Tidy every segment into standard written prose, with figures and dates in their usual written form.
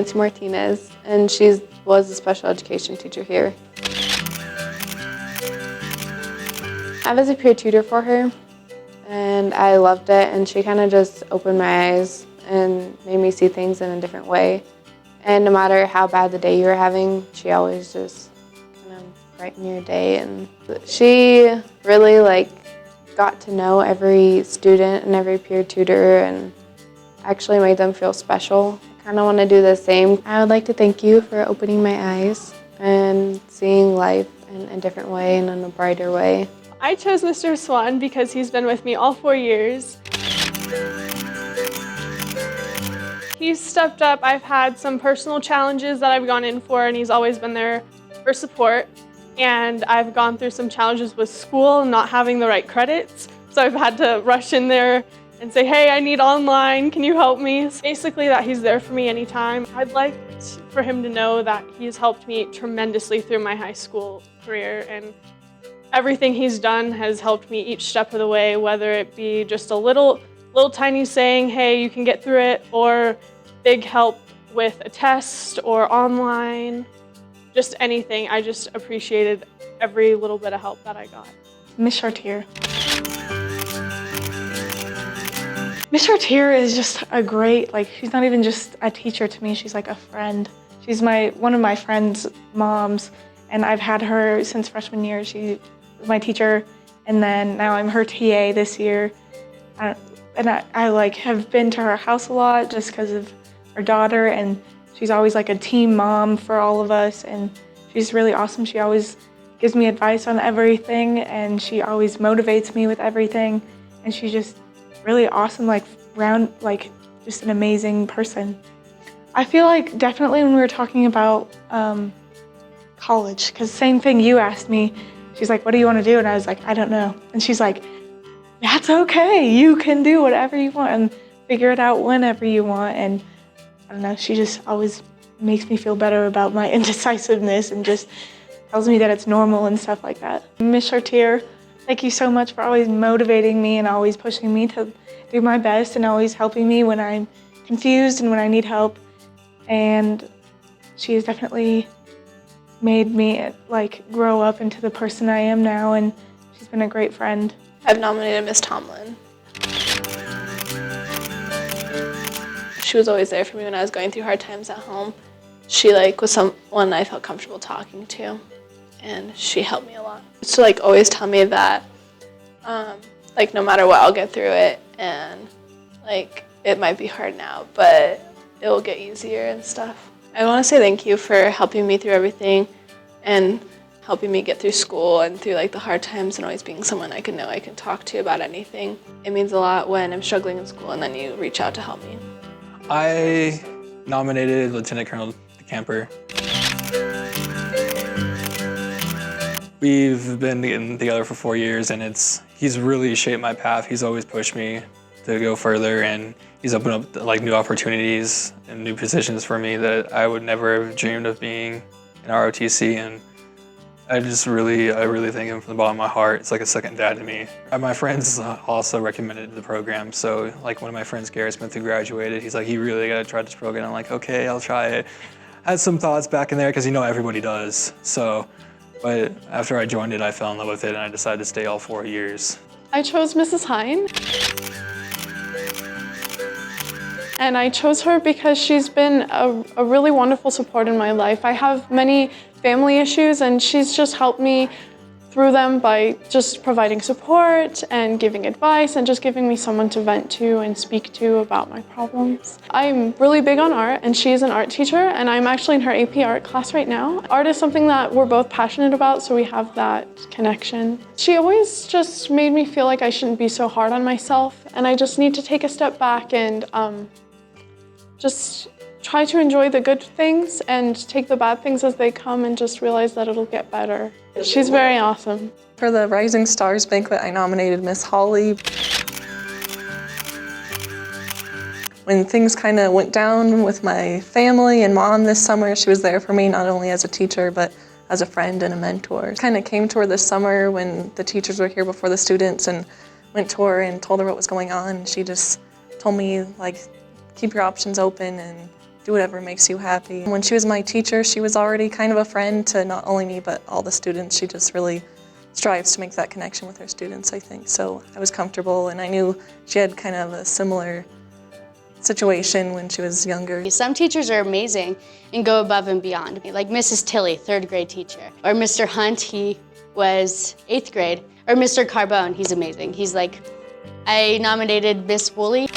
Nancy Martinez, and she was a special education teacher here. I was a peer tutor for her, and I loved it, and she kind of just opened my eyes and made me see things in a different way. And no matter how bad the day you were having, she always just kind of brightened your day. And she really got to know every student and every peer tutor and actually made them feel special. I kind of want to do the same. I would like to thank you for opening my eyes and seeing life in a different way and in a brighter way. I chose Mr. Swan because he's been with me all 4 years. He's stepped up. I've had some personal challenges that I've gone in for, and he's always been there for support. And I've gone through some challenges with school and not having the right credits. So I've had to rush in there and say, hey, I need online, can you help me? Basically that he's there for me anytime. I'd like for him to know that he's helped me tremendously through my high school career, and everything he's done has helped me each step of the way, whether it be just a little tiny saying, hey, you can get through it, or big help with a test or online, just anything. I just appreciated every little bit of help that I got. Miss Chartier. Miss Chartier is just a great, she's not even just a teacher to me, she's like a friend. She's one of my friend's moms, and I've had her since freshman year. She was my teacher, and then now I'm her TA this year. I have been to her house a lot just because of her daughter, and she's always like a team mom for all of us, and she's really awesome. She always gives me advice on everything, and she always motivates me with everything, and she's just really awesome, just an amazing person. I feel like definitely when we were talking about college, because same thing you asked me, she's like, what do you want to do? And I was like, I don't know. And she's like, that's okay, you can do whatever you want and figure it out whenever you want. And I don't know, she just always makes me feel better about my indecisiveness and just tells me that it's normal and stuff like that. Miss Chartier, thank you so much for always motivating me and always pushing me to do my best and always helping me when I'm confused and when I need help. And she has definitely made me grow up into the person I am now, and she's been a great friend. I've nominated Miss Tomlin. She was always there for me when I was going through hard times at home. She was someone I felt comfortable talking to, and she helped me a lot. So always tell me that no matter what, I'll get through it, and it might be hard now, but it will get easier and stuff. I want to say thank you for helping me through everything and helping me get through school and through the hard times, and always being someone I can talk to about anything. It means a lot when I'm struggling in school and then you reach out to help me. I nominated Lieutenant Colonel DeCamper. We've been getting together for 4 years, and he's really shaped my path. He's always pushed me to go further, and he's opened up new opportunities and new positions for me that I would never have dreamed of being in ROTC, and I really thank him from the bottom of my heart. It's like a second dad to me. My friends also recommended the program, so one of my friends, Garrett Smith, who graduated, he's like, you really gotta try this program. I'm like, okay, I'll try it. I had some thoughts back in there because everybody does. But after I joined it, I fell in love with it, and I decided to stay all 4 years. I chose Mrs. Hine. And I chose her because she's been a really wonderful support in my life. I have many family issues, and she's just helped me through them by just providing support and giving advice and just giving me someone to vent to and speak to about my problems. I'm really big on art, and she's an art teacher, and I'm actually in her AP art class right now. Art is something that we're both passionate about, so we have that connection. She always just made me feel like I shouldn't be so hard on myself, and I just need to take a step back and just try to enjoy the good things and take the bad things as they come and just realize that it'll get better. She's very awesome. For the Rising Stars Banquet, I nominated Miss Holly. When things kind of went down with my family and mom this summer, she was there for me not only as a teacher, but as a friend and a mentor. Kind of came to her this summer when the teachers were here before the students, and went to her and told her what was going on. She just told me, keep your options open and do whatever makes you happy. When she was my teacher, she was already kind of a friend to not only me, but all the students. She just really strives to make that connection with her students, I think. So I was comfortable, and I knew she had kind of a similar situation when she was younger. Some teachers are amazing and go above and beyond. Like Mrs. Tilley, 3rd grade teacher. Or Mr. Hunt, he was 8th grade. Or Mr. Carbone, he's amazing. He's like, I nominated Miss Woolley.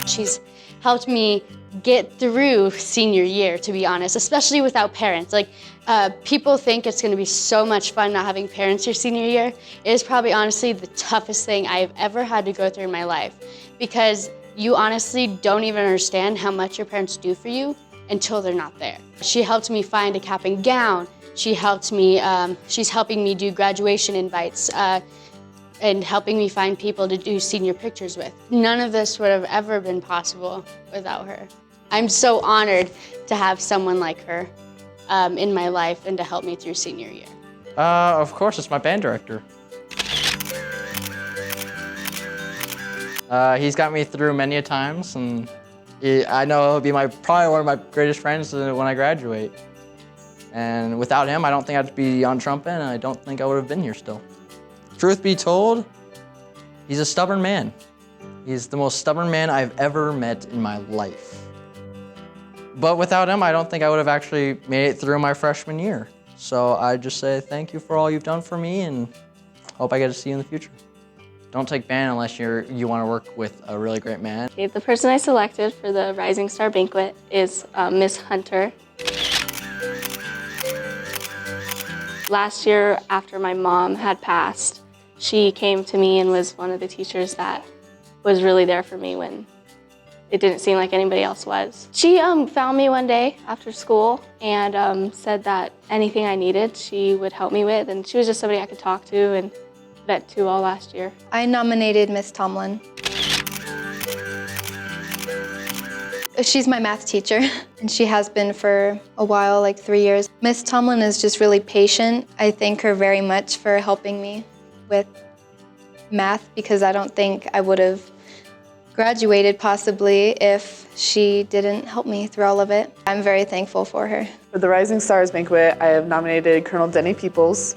She's helped me get through senior year, to be honest, especially without parents. Like, people think it's gonna be so much fun not having parents your senior year. It is probably honestly the toughest thing I've ever had to go through in my life, because you honestly don't even understand how much your parents do for you until they're not there. She helped me find a cap and gown. She helped me, she's helping me do graduation invites, and helping me find people to do senior pictures with. None of this would have ever been possible without her. I'm so honored to have someone like her in my life and to help me through senior year. Of course, it's my band director. He's got me through many a times, and I know he'll be probably one of my greatest friends when I graduate. And without him, I don't think I'd be on trumpet, and I don't think I would have been here still. Truth be told, he's a stubborn man. He's the most stubborn man I've ever met in my life. But without him, I don't think I would have actually made it through my freshman year. So I just say thank you for all you've done for me, and hope I get to see you in the future. Don't take band unless you want to work with a really great man. Okay, the person I selected for the Rising Star Banquet is Miss Hunter. Last year, after my mom had passed, she came to me and was one of the teachers that was really there for me when it didn't seem like anybody else was. She found me one day after school and said that anything I needed, she would help me with, and she was just somebody I could talk to and vent to all last year. I nominated Miss Tomlin. She's my math teacher, and she has been for a while, like 3 years. Miss Tomlin is just really patient. I thank her very much for helping me with math, because I don't think I would have graduated possibly if she didn't help me through all of it. I'm very thankful for her. For the Rising Stars Banquet, I have nominated Colonel Denny Peoples.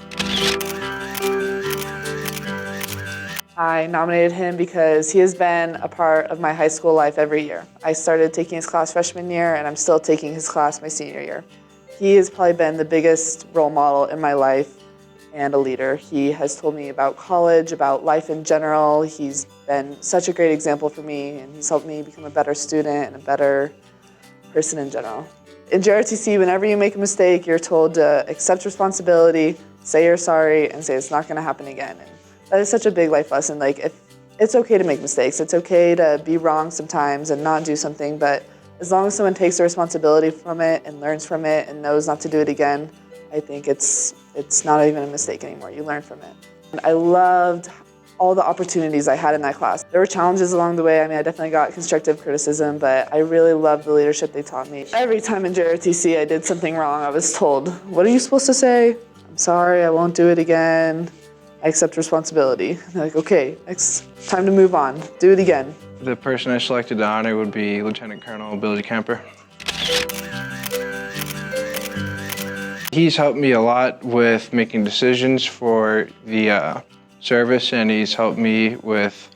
I nominated him because he has been a part of my high school life every year. I started taking his class freshman year, and I'm still taking his class my senior year. He has probably been the biggest role model in my life and a leader. He has told me about college, about life in general. He's been such a great example for me, and he's helped me become a better student and a better person in general. In JRTC, whenever you make a mistake, you're told to accept responsibility, say you're sorry, and say it's not gonna happen again. And that is such a big life lesson. Like, if it's okay to make mistakes, it's okay to be wrong sometimes and not do something, but as long as someone takes the responsibility from it and learns from it and knows not to do it again, I think it's not even a mistake anymore. You learn from it. And I loved all the opportunities I had in that class. There were challenges along the way. I mean, I definitely got constructive criticism, but I really loved the leadership they taught me. Every time in JRTC I did something wrong, I was told, "What are you supposed to say?" "I'm sorry, I won't do it again. I accept responsibility." They're like, "Okay, it's time to move on. Do it again." The person I selected to honor would be Lieutenant Colonel Billy Kemper. He's helped me a lot with making decisions for the service, and he's helped me with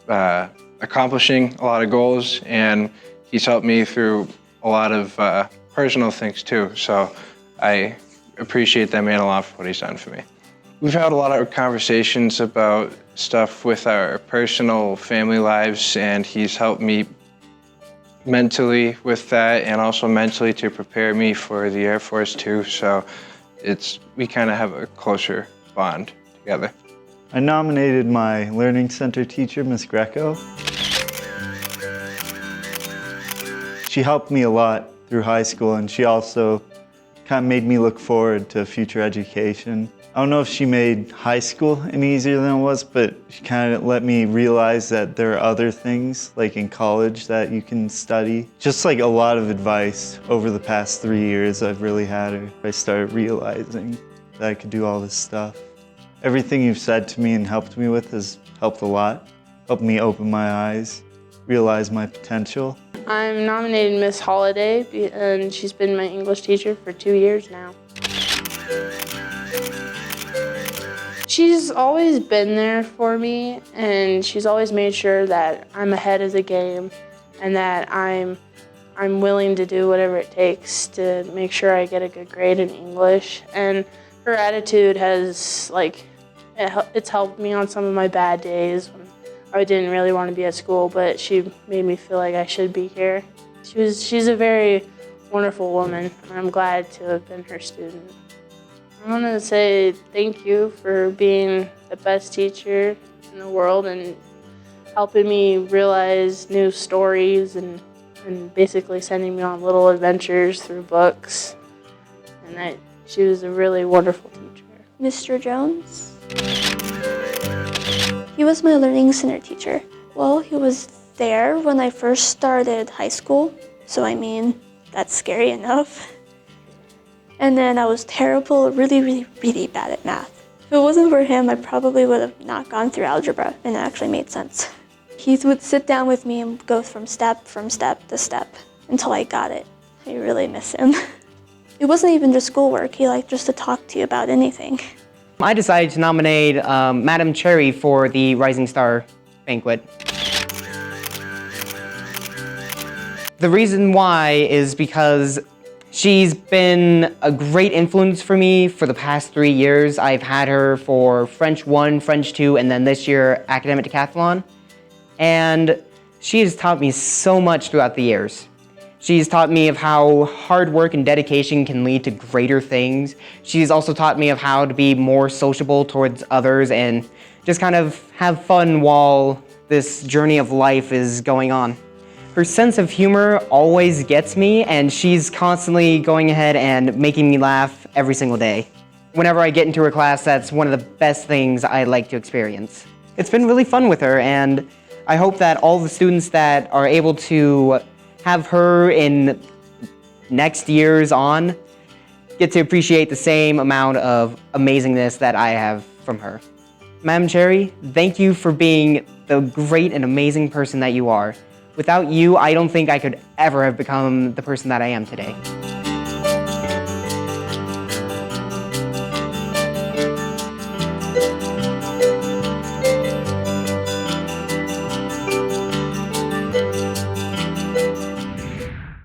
accomplishing a lot of goals, and he's helped me through a lot of personal things too. So I appreciate that man a lot for what he's done for me. We've had a lot of conversations about stuff with our personal family lives, and he's helped me mentally with that, and also mentally to prepare me for the Air Force too. So we kind of have a closer bond together. I nominated my Learning Center teacher, Ms. Greco. She helped me a lot through high school, and she also kind of made me look forward to future education. I don't know if she made high school any easier than it was, but she kind of let me realize that there are other things, like in college, that you can study. Just like a lot of advice over the past 3 years I've really had her. I started realizing that I could do all this stuff. Everything you've said to me and helped me with has helped a lot, helped me open my eyes. realize my potential. I'm nominated Miss Holiday, and she's been my English teacher for 2 years now. She's always been there for me, and she's always made sure that I'm ahead of the game and that I'm willing to do whatever it takes to make sure I get a good grade in English. And her attitude has, it's helped me on some of my bad days when I didn't really want to be at school, but she made me feel like I should be here. She's a very wonderful woman, and I'm glad to have been her student. I want to say thank you for being the best teacher in the world and helping me realize new stories and basically sending me on little adventures through books. And she was a really wonderful teacher. Mr. Jones. He was my Learning Center teacher. Well, he was there when I first started high school, so I mean, that's scary enough. And then I was terrible, really bad at math. If it wasn't for him, I probably would have not gone through algebra, and it actually made sense. He would sit down with me and go from step to step until I got it. I really miss him. It wasn't even just schoolwork, he liked just to talk to you about anything. I decided to nominate Madam Cherry for the Rising Star Banquet. The reason why is because she's been a great influence for me for the past 3 years. I've had her for French 1, French 2, and then this year, Academic Decathlon. And she has taught me so much throughout the years. She's taught me of how hard work and dedication can lead to greater things. She's also taught me of how to be more sociable towards others and just kind of have fun while this journey of life is going on. Her sense of humor always gets me, and she's constantly going ahead and making me laugh every single day. Whenever I get into her class, that's one of the best things I like to experience. It's been really fun with her, and I hope that all the students that are able to have her in next years on get to appreciate the same amount of amazingness that I have from her. Madam Cherry, thank you for being the great and amazing person that you are. Without you, I don't think I could ever have become the person that I am today.